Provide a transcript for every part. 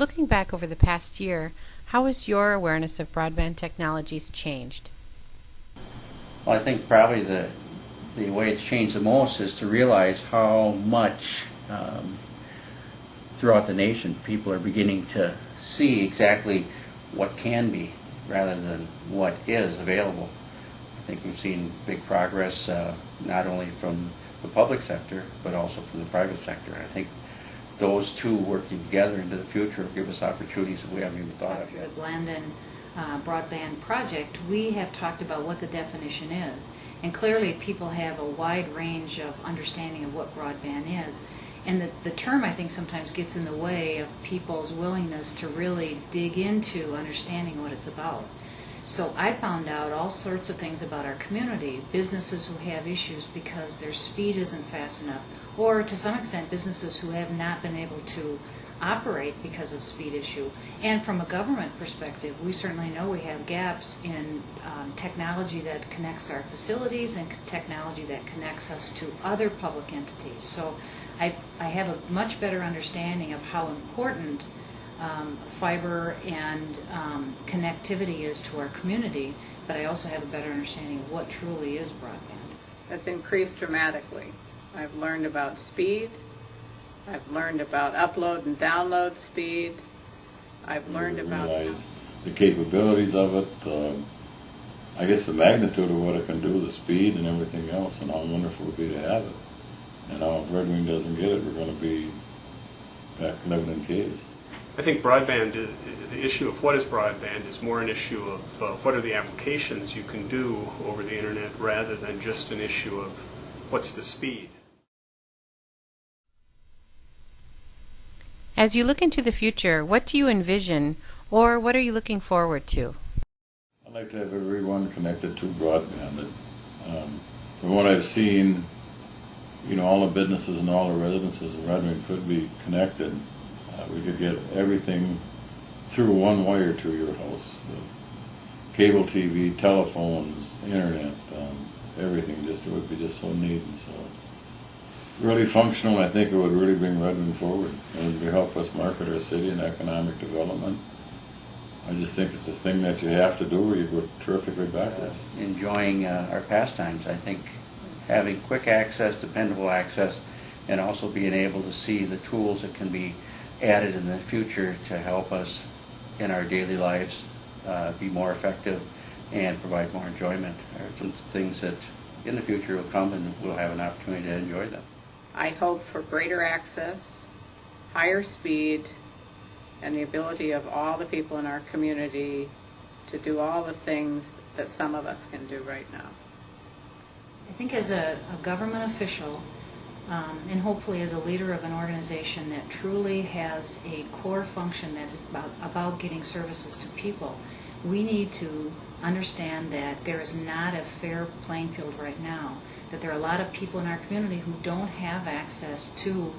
Looking back over the past year, how has your awareness of broadband technologies changed? Well, I think probably the way it's changed the most is to realize how much throughout the nation people are beginning to see exactly what can be rather than what is available. I think we've seen big progress not only from the public sector but also from the private sector. I think those two working together into the future will give us opportunities that we haven't even thought of Through yet. the Blandon broadband project, we have talked about what the definition is. And clearly people have a wide range of understanding of what broadband is. And the term, I think, sometimes gets in the way of people's willingness to really dig into understanding what it's about. So I found out all sorts of things about our community, businesses who have issues because their speed isn't fast enough, or to some extent businesses who have not been able to operate because of speed issue. And from a government perspective, we certainly know we have gaps in technology that connects our facilities and technology that connects us to other public entities. So I have a much better understanding of how important fiber and connectivity is to our community, but I also have a better understanding of what truly is broadband. Has increased dramatically. I've learned about speed. I've learned about upload and download speed. I've learned about realize the capabilities of it. I guess the magnitude of what it can do, the speed and everything else, and how wonderful it would be to have it. And now if Red Wing doesn't get it, we're going to be back living in caves. I think broadband, the issue of what is broadband is more an issue of what are the applications you can do over the internet rather than just an issue of what's the speed. As you look into the future, what do you envision, or what are you looking forward to? I'd like to have everyone connected to broadband. From what I've seen, all the businesses and all the residences in Red Wing could be connected. We could get everything through one wire to your house. Cable TV, telephones, internet, everything. It would be just so neat and so really functional. I think it would really bring Red Wing forward. It would help us market our city and economic development. I just think it's a thing that you have to do or you go terrifically backwards. Enjoying our pastimes, I think having quick access, dependable access, and also being able to see the tools that can be added in the future to help us in our daily lives be more effective and provide more enjoyment are some things that in the future will come and we'll have an opportunity to enjoy them. I hope for greater access, higher speed, and the ability of all the people in our community to do all the things that some of us can do right now. I think as a government official, and hopefully as a leader of an organization that truly has a core function that's about getting services to people, we need to understand that there is not a fair playing field right now, that there are a lot of people in our community who don't have access to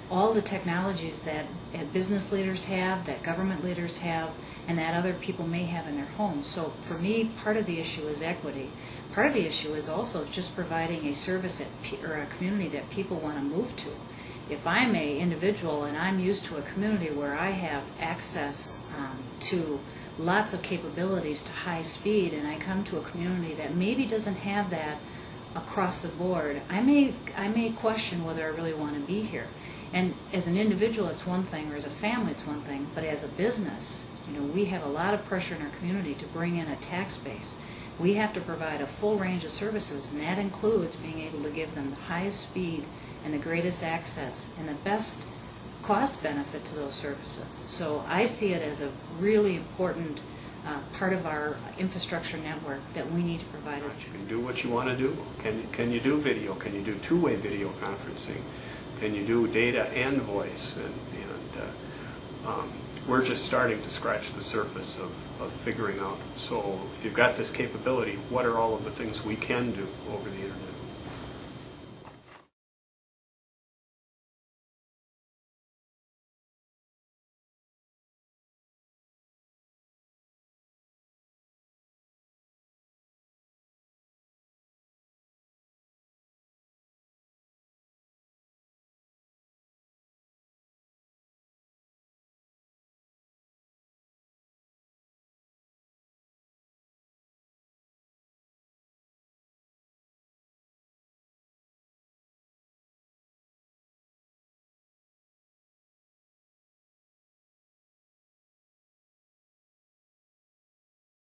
all the technologies that business leaders have, that government leaders have, and that other people may have in their homes. So for me, part of the issue is equity. Part of the issue is also just providing a service or a community that people want to move to. If I'm an individual and I'm used to a community where I have access to lots of capabilities to high speed, and I come to a community that maybe doesn't have that across the board, I may question whether I really want to be here. And as an individual, it's one thing, or as a family, it's one thing. But as a business, we have a lot of pressure in our community to bring in a tax base. We have to provide a full range of services, and that includes being able to give them the highest speed and the greatest access and the best cost benefit to those services. So I see it as a really important part of our infrastructure network that we need to provide. You can do what you want to do. Can you do video? Can you do two-way video conferencing? Can you do data and voice? And we're just starting to scratch the surface of figuring out. So if you've got this capability, what are all of the things we can do over the internet?